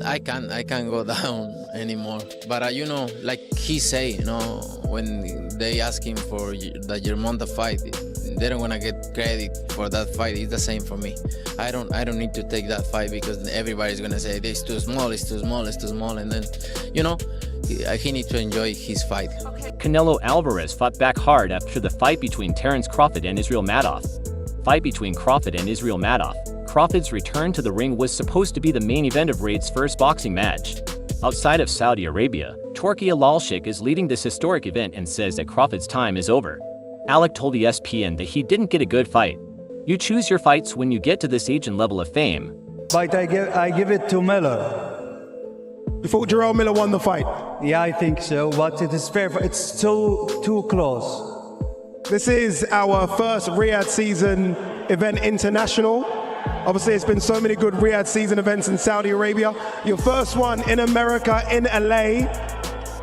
I can't go down anymore. But you know, like he say, you know, when they ask him for the Germonta fight, they don't wanna get credit for that fight. It's the same for me. I don't need to take that fight because everybody's gonna say it's too small, it's too small, it's too small, and then, you know, he needs to enjoy his fight. Canelo Alvarez fought back hard after the fight between Terence Crawford and Israel Madoff. Fight between Crawford and Israel Madoff. Crawford's return to the ring was supposed to be the main event of Raid's first boxing match. Outside of Saudi Arabia, Turki Alalshik is leading this historic event and says that Crawford's time is over. Alec told ESPN that he didn't get a good fight. You choose your fights when you get to this age and level of fame. But I give it to Miller. You thought Jarrell Miller won the fight? Yeah, I think so, but it is fair. It's too close. This is our first Riyadh season event international. Obviously, it's been so many good Riyadh season events in Saudi Arabia. Your first one in America, in LA.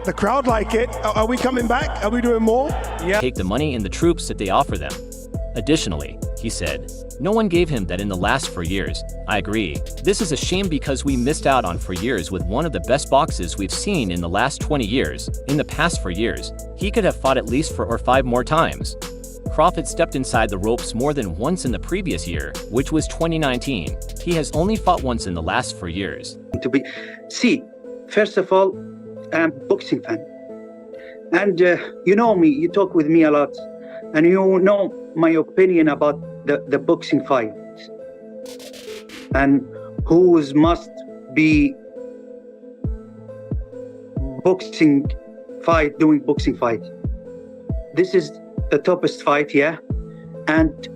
The crowd like it. Are we coming back? Are we doing more? Yeah. Take the money and the troops that they offer them. Additionally, he said, no one gave him that in the last 4 years. I agree. This is a shame because we missed out on 4 years with one of the best boxes we've seen in the last 20 years. In the past 4 years, he could have fought at least 4 or 5 more times. Crawford stepped inside the ropes more than once in the previous year, which was 2019. He has only fought once in the last 4 years. First of all, I'm a boxing fan. And you know me, you talk with me a lot. And you know my opinion about the boxing fight. And who must be doing boxing fight. This is the toughest fight, yeah? And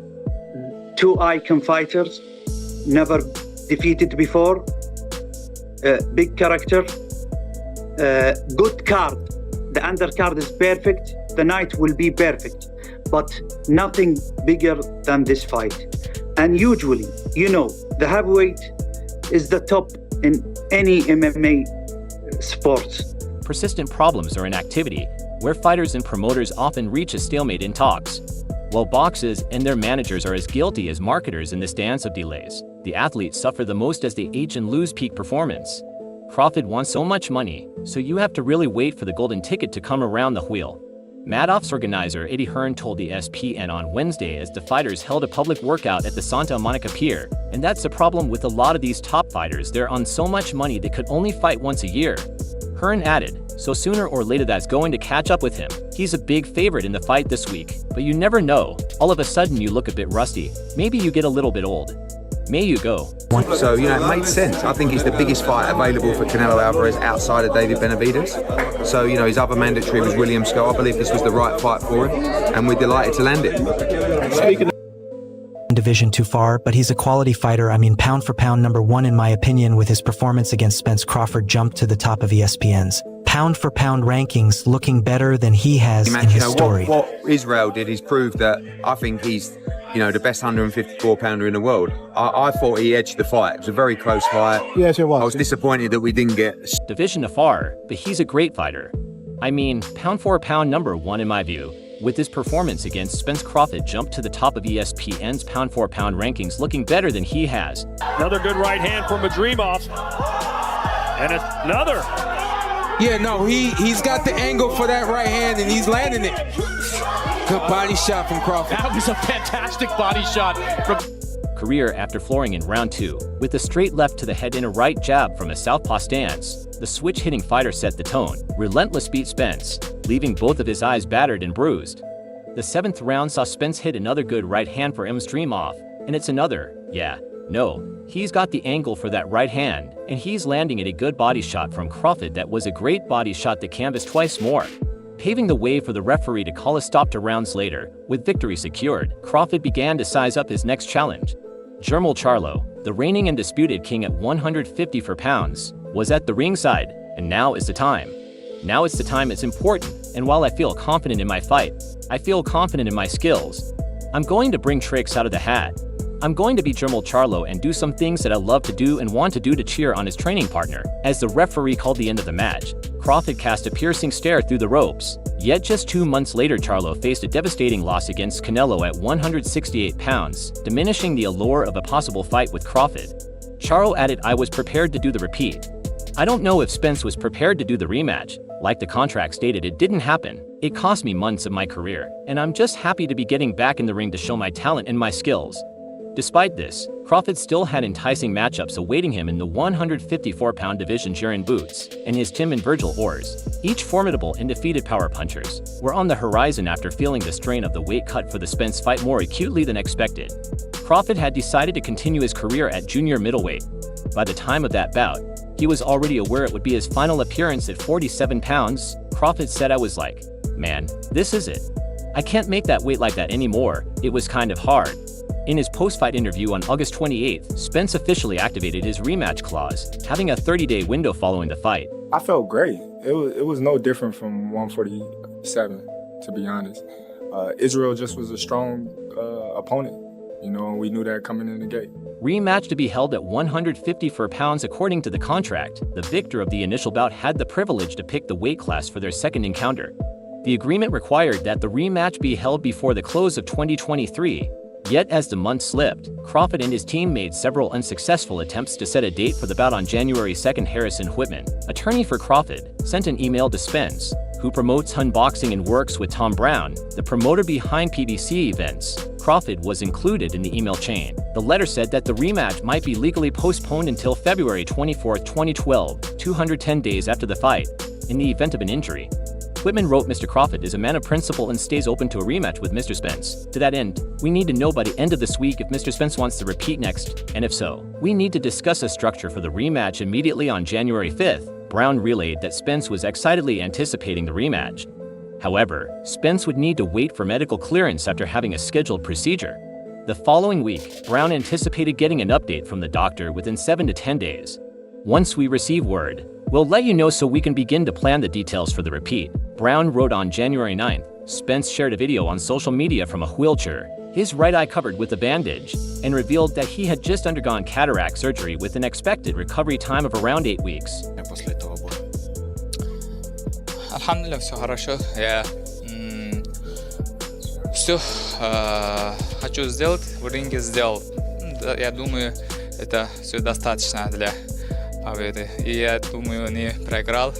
2 icon fighters, never defeated before. Big character, good card. The undercard is perfect. The night will be perfect. But nothing bigger than this fight. And usually, you know, the heavyweight is the top in any MMA sport. Persistent problems or inactivity, where fighters and promoters often reach a stalemate in talks. While boxers and their managers are as guilty as marketers in this dance of delays, the athletes suffer the most as they age and lose peak performance. Crawford wants so much money, so you have to really wait for the golden ticket to come around the wheel. Madoff's organizer Eddie Hearn told the ESPN on Wednesday as the fighters held a public workout at the Santa Monica Pier, and that's the problem with a lot of these top fighters. They're on so much money they could only fight once a year. Hearn added, so sooner or later that's going to catch up with him. He's a big favorite in the fight this week, but you never know. All of a sudden you look a bit rusty. Maybe you get a little bit old. May you go. So, you know, it made sense. I think he's the biggest fight available for Canelo Alvarez outside of David Benavidez. So, you know, his other mandatory was William Scott. I believe this was the right fight for him, and we're delighted to land it. Division too far, but he's a quality fighter. I mean, pound for pound #1 in my opinion. With his performance against Spence, Crawford jumped to the top of ESPN's pound for pound rankings, looking better than he has in his story. What Israel did is prove that I think he's, you know, the best 154-pounder in the world. I thought he edged the fight. It was a very close fight. Yes, it was. I was disappointed that we didn't get... Division afar, but he's a great fighter. I mean, pound for pound #1 in my view. With his performance against Spence, Crawford jumped to the top of ESPN's pound for pound rankings, looking better than he has. Another good right hand from Madrimov. And another. Yeah, no, he's got the angle for that right hand and he's landing it. Good body shot from Crawford. That was a fantastic body shot from... Career after flooring in round 2, with a straight left to the head and a right jab from a southpaw stance. The switch-hitting fighter set the tone. Relentless beat Spence, leaving both of his eyes battered and bruised. The 7th round saw Spence hit another good right hand for Madrimov, and it's another, he's got the angle for that right hand, and he's landing at a good body shot from Crawford that was a great body shot that canvas twice more, paving the way for the referee to call a stop 2 rounds later. With victory secured, Crawford began to size up his next challenge. Jermall Charlo, the reigning and disputed king at 154 pounds, was at the ringside, and now is the time. Now it's the time. It's important, and while I feel confident in my fight, I feel confident in my skills. I'm going to bring tricks out of the hat. I'm going to be Jermall Charlo and do some things that I love to do and want to do to cheer on his training partner. As the referee called the end of the match, Crawford cast a piercing stare through the ropes. Yet just 2 months later, Charlo faced a devastating loss against Canelo at 168 pounds, diminishing the allure of a possible fight with Crawford. Charlo added, "I was prepared to do the repeat. I don't know if Spence was prepared to do the rematch. Like the contract stated, it didn't happen. It cost me months of my career, and I'm just happy to be getting back in the ring to show my talent and my skills. Despite this, Crawford still had enticing matchups awaiting him in the 154-pound division. Jaron Boots and his Tim and Virgil Orrs, each formidable and defeated power punchers, were on the horizon after feeling the strain of the weight cut for the Spence fight more acutely than expected. Crawford had decided to continue his career at junior middleweight. By the time of that bout, he was already aware it would be his final appearance at 47 pounds. Crawford said, "I was like, man, this is it. I can't make that weight like that anymore. It was kind of hard." In his post-fight interview on August 28th, Spence officially activated his rematch clause, having a 30-day window following the fight. I felt great. It was no different from 147, to be honest. Israel just was a strong opponent, and we knew that coming in the gate. Rematch to be held at 154 pounds according to the contract. The victor of the initial bout had the privilege to pick the weight class for their second encounter. The agreement required that the rematch be held before the close of 2023. Yet as the months slipped, Crawford and his team made several unsuccessful attempts to set a date for the bout on January 2nd. Harrison Whitman, attorney for Crawford, sent an email to Spence, who promotes Hun Boxing and works with Tom Brown, the promoter behind PBC events. Crawford was included in the email chain. The letter said that the rematch might be legally postponed until February 24, 2012, 210 days after the fight, in the event of an injury. Whitman wrote, "Mr. Crawford is a man of principle and stays open to a rematch with Mr. Spence. To that end, we need to know by the end of this week if Mr. Spence wants to repeat next, and if so, we need to discuss a structure for the rematch immediately." On January 5th, Brown relayed that Spence was excitedly anticipating the rematch. However, Spence would need to wait for medical clearance after having a scheduled procedure. The following week, Brown anticipated getting an update from the doctor within 7 to 10 days. "Once we receive word, we'll let you know so we can begin to plan the details for the repeat," Brown wrote on January 9th. Spence shared a video on social media from a wheelchair, his right eye covered with a bandage, and revealed that he had just undergone cataract surgery with an expected recovery time of around 8 weeks. Alhamdulillah, все хорошо. Я все хочу сделать, в ринге сделал. Я думаю, это все достаточно для победы. И я думаю, не проиграл.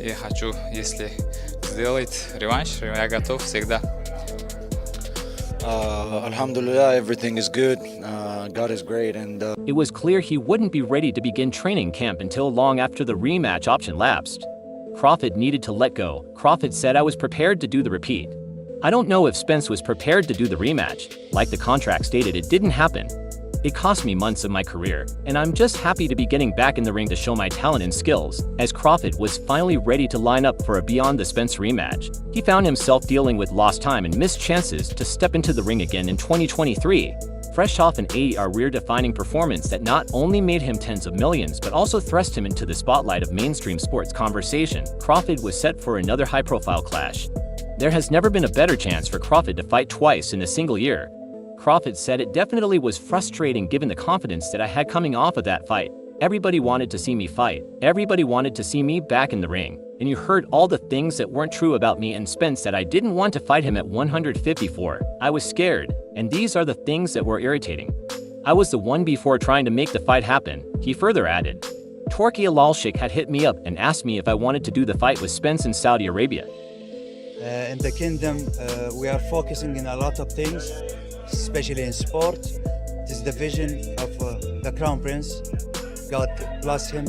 И хочу, если сделать реванш, я готов всегда. Alhamdulillah, everything is good. God is great, and It was clear he wouldn't be ready to begin training camp until long after the rematch option lapsed. Crawford needed to let go. Crawford said, "I was prepared to do the repeat. I don't know if Spence was prepared to do the rematch. Like the contract stated, it didn't happen. It cost me months of my career, and I'm just happy to be getting back in the ring to show my talent and skills." As Crawford was finally ready to line up for a Beyond the Spence rematch, he found himself dealing with lost time and missed chances to step into the ring again in 2023. Fresh off an career-defining performance that not only made him tens of millions but also thrust him into the spotlight of mainstream sports conversation, Crawford was set for another high-profile clash. There has never been a better chance for Crawford to fight twice in a single year. Crawford said, "It definitely was frustrating given the confidence that I had coming off of that fight. Everybody wanted to see me fight. Everybody wanted to see me back in the ring. And you heard all the things that weren't true about me and Spence, that I didn't want to fight him at 154. I was scared, and these are the things that were irritating. I was the one before trying to make the fight happen," he further added. Torki Alalshik had hit me up and asked me if I wanted to do the fight with Spence in Saudi Arabia. In the kingdom, we are focusing on a lot of things, especially in sport. This is the vision of the Crown Prince. God bless him.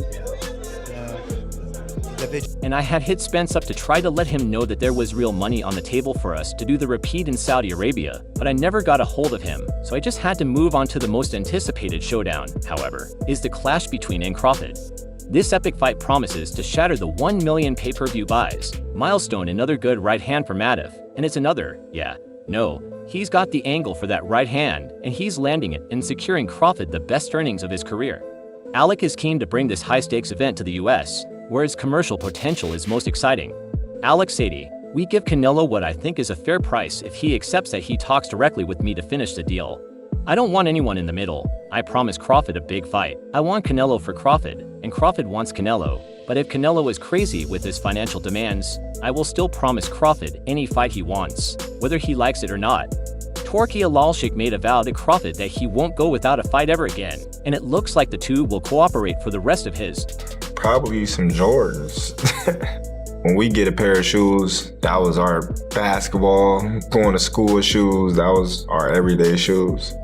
And I had hit Spence up to try to let him know that there was real money on the table for us to do the repeat in Saudi Arabia, but I never got a hold of him, so I just had to move on to the most anticipated showdown, however, is the clash between and Crawford. This epic fight promises to shatter the 1 million pay-per-view buys, milestone another good right hand for Madoff, and it's another, he's got the angle for that right hand, and he's landing it and securing Crawford the best earnings of his career. Alec is keen to bring this high-stakes event to the US, where its commercial potential is most exciting. Alex Sadie, "We give Canelo what I think is a fair price if he accepts that he talks directly with me to finish the deal. I don't want anyone in the middle. I promise Crawford a big fight. I want Canelo for Crawford, and Crawford wants Canelo. But if Canelo is crazy with his financial demands, I will still promise Crawford any fight he wants, whether he likes it or not." Torki Alalshik made a vow to Crawford that he won't go without a fight ever again, and it looks like the two will cooperate for the rest of his Probably some Jordans. When we get a pair of shoes, that was our basketball, going to school shoes, that was our everyday shoes.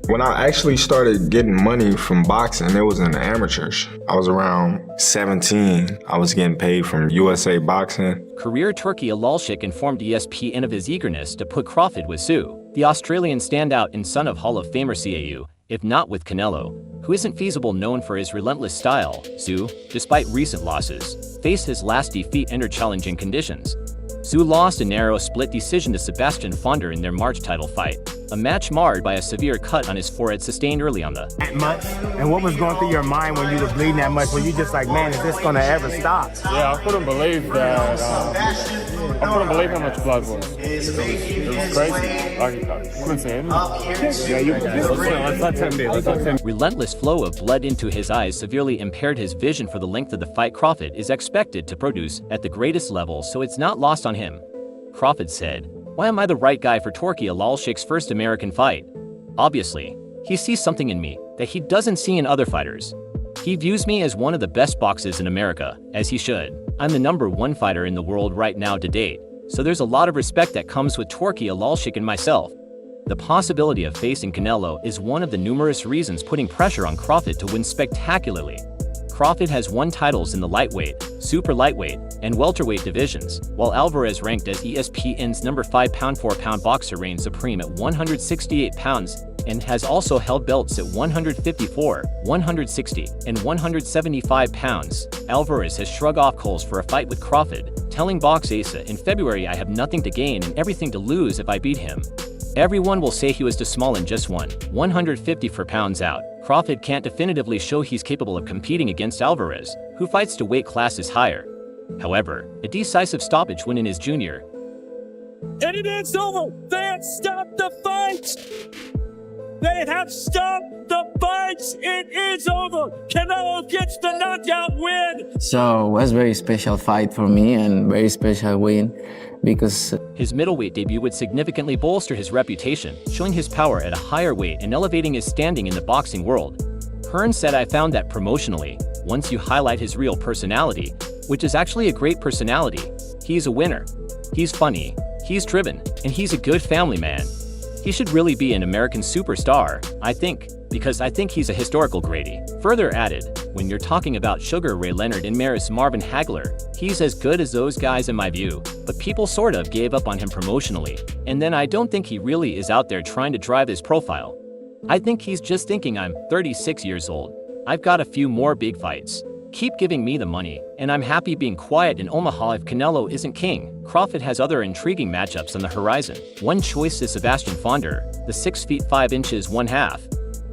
When I actually started getting money from boxing, it was in the amateurs. I was around 17. I was getting paid from USA Boxing. Career Turki Alalshik informed ESPN of his eagerness to put Crawford with Tszyu, the Australian standout and son of Hall of Famer CAU, if not with Canelo, who isn't feasible known for his relentless style. Tszyu, despite recent losses, faced his last defeat under challenging conditions. Tszyu lost a narrow split decision to Sebastian Fonder in their March title fight, a match marred by a severe cut on his forehead sustained early on the that much. And what was going through your mind when you were bleeding that much? Were you just like, man, is this gonna ever stop? Yeah, I couldn't believe that. I couldn't believe how much blood was. It was crazy. I couldn't say anything. Yeah, let's let him be. Let's let him. Relentless flow of blood into his eyes severely impaired his vision for the length of the fight Crawford is expected to produce at the greatest level, so it's not lost on him. Crawford said, "Why am I the right guy for Turki Alalshik's first American fight? Obviously, he sees something in me that he doesn't see in other fighters. He views me as one of the best boxers in America, as he should. I'm the #1 fighter in the world right now to date, so there's a lot of respect that comes with Turki Alalshik and myself. The possibility of facing Canelo is one of the numerous reasons putting pressure on Crawford to win spectacularly. Crawford has won titles in the lightweight, super lightweight, and welterweight divisions, while Alvarez, ranked as ESPN's #5 pound-for-pound boxer, reigns supreme at 168 pounds and has also held belts at 154, 160, and 175 pounds. Alvarez has shrugged off calls for a fight with Crawford, telling Box Asa in February, "I have nothing to gain and everything to lose if I beat him. Everyone will say he was too small and just won 154 pounds out." Crawford can't definitively show he's capable of competing against Alvarez, who fights to weight classes higher. However, a decisive stoppage win in his junior. And it is over. They have stopped the fight. They have stopped the fights. It is over. Canelo gets the knockout win. So it was a very special fight for me and very special win because his middleweight debut would significantly bolster his reputation, showing his power at a higher weight and elevating his standing in the boxing world. Hearn said, "I found that promotionally, once you highlight his real personality, which is actually a great personality, he's a winner. He's funny, he's driven, and he's a good family man. He should really be an American superstar, I think, because I think he's a historical Grady." Further added, "When you're talking about Sugar Ray Leonard and Maris Marvin Hagler, he's as good as those guys in my view, but people sort of gave up on him promotionally, and then I don't think he really is out there trying to drive his profile. I think he's just thinking, I'm 36 years old. I've got a few more big fights. Keep giving me the money, and I'm happy being quiet in Omaha if Canelo isn't king." Crawford has other intriguing matchups on the horizon. One choice is Sebastian Fonder, the 6 feet 5 inches 1/2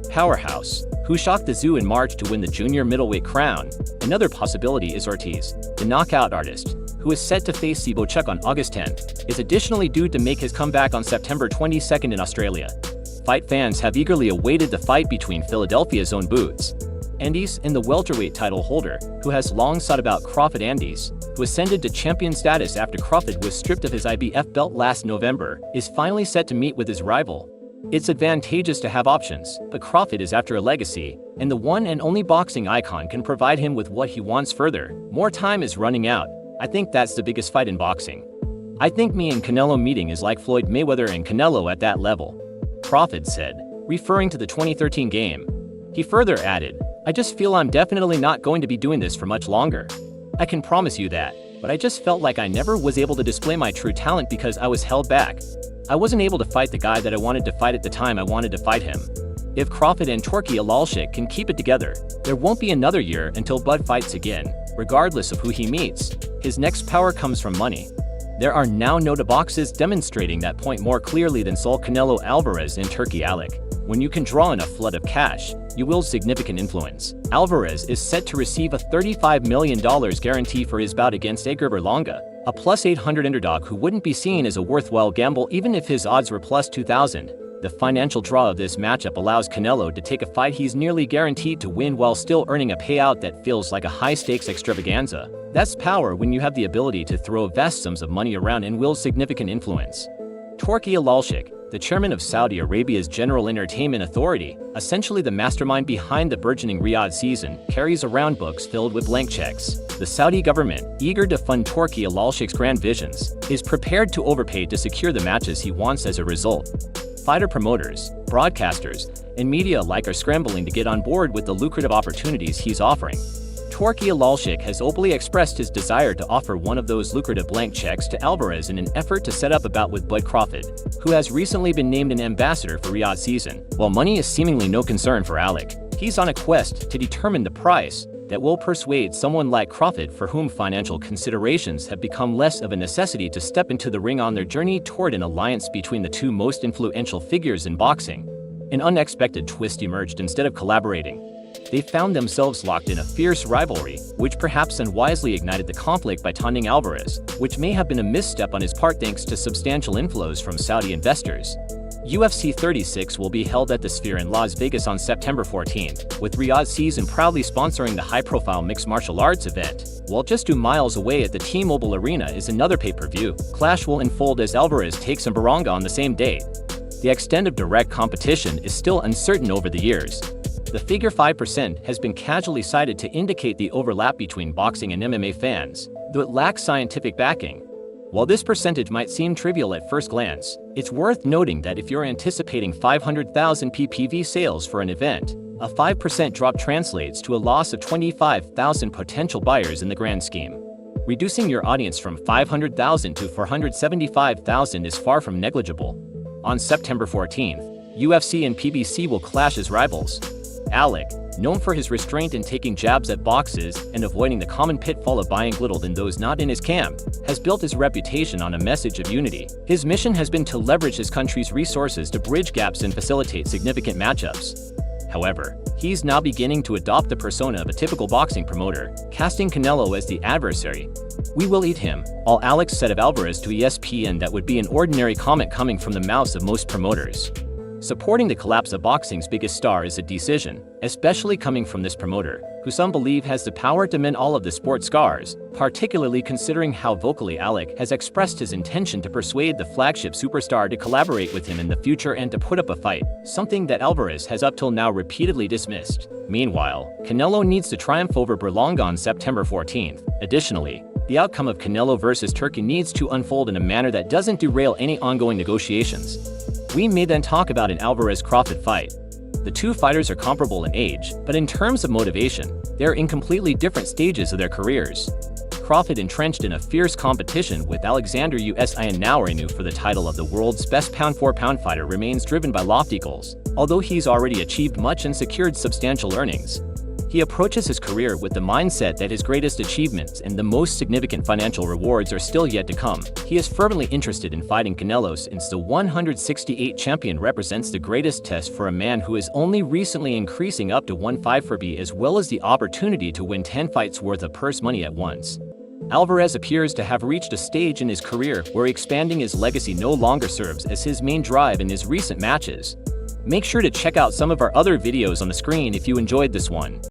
powerhouse, who shocked the Tszyu in March to win the junior middleweight crown. Another possibility is Ortiz, the knockout artist, who is set to face Sibochuk on August 10th, is additionally due to make his comeback on September 22nd in Australia. Fight fans have eagerly awaited the fight between Philadelphia's own Boots Andes and the welterweight title holder, who has long sought about Crawford. Andes, who ascended to champion status after Crawford was stripped of his IBF belt last November, is finally set to meet with his rival. It's advantageous to have options, but Crawford is after a legacy, and the one and only boxing icon can provide him with what he wants further. More time is running out. I think that's the biggest fight in boxing. I think me and Canelo meeting is like Floyd Mayweather and Canelo at that level," Crawford said, referring to the 2013 game. He further added, "I just feel I'm definitely not going to be doing this for much longer. I can promise you that, but I just felt like I never was able to display my true talent because I was held back. I wasn't able to fight the guy that I wanted to fight at the time I wanted to fight him. If Crawford and Turki Alalshik can keep it together, there won't be another year until Bud fights again, regardless of who he meets. His next power comes from money. There are now no boxes demonstrating that point more clearly than Saul Canelo Alvarez and Turki Alec. When you can draw in a flood of cash, you wield significant influence. Alvarez is set to receive a $35 million guarantee for his bout against Edgar Berlanga, a +800 underdog who wouldn't be seen as a worthwhile gamble even if his odds were +2,000. The financial draw of this matchup allows Canelo to take a fight he's nearly guaranteed to win while still earning a payout that feels like a high-stakes extravaganza. That's power when you have the ability to throw vast sums of money around and wield significant influence. Turki Alalshik, the chairman of Saudi Arabia's General Entertainment Authority, essentially the mastermind behind the burgeoning Riyadh season, carries around books filled with blank checks. The Saudi government, eager to fund Turki Al Sheikh's grand visions, is prepared to overpay to secure the matches he wants as a result. Fighter promoters, broadcasters, and media alike are scrambling to get on board with the lucrative opportunities he's offering. Turki Al Sheikh has openly expressed his desire to offer one of those lucrative blank checks to Alvarez in an effort to set up a bout with Bud Crawford, who has recently been named an ambassador for Riyadh season. While money is seemingly no concern for Alec, he's on a quest to determine the price that will persuade someone like Crawford, for whom financial considerations have become less of a necessity, to step into the ring on their journey toward an alliance between the two most influential figures in boxing. An unexpected twist emerged. Instead of collaborating, they found themselves locked in a fierce rivalry, which perhaps unwisely ignited the conflict by taunting Alvarez, which may have been a misstep on his part thanks to substantial inflows from Saudi investors. UFC 36 will be held at the Sphere in Las Vegas on September 14th, with Riyadh season proudly sponsoring the high-profile mixed martial arts event, while just 2 miles away at the T-Mobile Arena is another pay-per-view. Clash will unfold as Alvarez takes on Baranga on the same date. The extent of direct competition is still uncertain over the years. The figure 5% has been casually cited to indicate the overlap between boxing and MMA fans, though it lacks scientific backing. While this percentage might seem trivial at first glance, it's worth noting that if you're anticipating 500,000 PPV sales for an event, a 5% drop translates to a loss of 25,000 potential buyers in the grand scheme. Reducing your audience from 500,000 to 475,000 is far from negligible. On September 14th, UFC and PBC will clash as rivals. Alec, known for his restraint in taking jabs at boxes and avoiding the common pitfall of buying little than those not in his camp, has built his reputation on a message of unity. His mission has been to leverage his country's resources to bridge gaps and facilitate significant matchups. However, he's now beginning to adopt the persona of a typical boxing promoter, casting Canelo as the adversary. "We will eat him," all Alex said of Alvarez to ESPN. That would be an ordinary comment coming from the mouths of most promoters. Supporting the collapse of boxing's biggest star is a decision, especially coming from this promoter, who some believe has the power to mend all of the sport's scars, particularly considering how vocally Alec has expressed his intention to persuade the flagship superstar to collaborate with him in the future and to put up a fight, something that Alvarez has up till now repeatedly dismissed. Meanwhile, Canelo needs to triumph over Berlanga on September 14th. Additionally, the outcome of Canelo versus Turkey needs to unfold in a manner that doesn't derail any ongoing negotiations. We may then talk about an Alvarez-Crawford fight. The two fighters are comparable in age, but in terms of motivation, they are in completely different stages of their careers. Crawford, entrenched in a fierce competition with Alexander Usyk Nawarinu for the title of the world's best pound-for-pound fighter, remains driven by lofty goals, although he's already achieved much and secured substantial earnings. He approaches his career with the mindset that his greatest achievements and the most significant financial rewards are still yet to come. He is fervently interested in fighting Canelo since the 168 champion represents the greatest test for a man who is only recently increasing up to 154B, as well as the opportunity to win 10 fights worth of purse money at once. Alvarez appears to have reached a stage in his career where expanding his legacy no longer serves as his main drive in his recent matches. Make sure to check out some of our other videos on the screen if you enjoyed this one.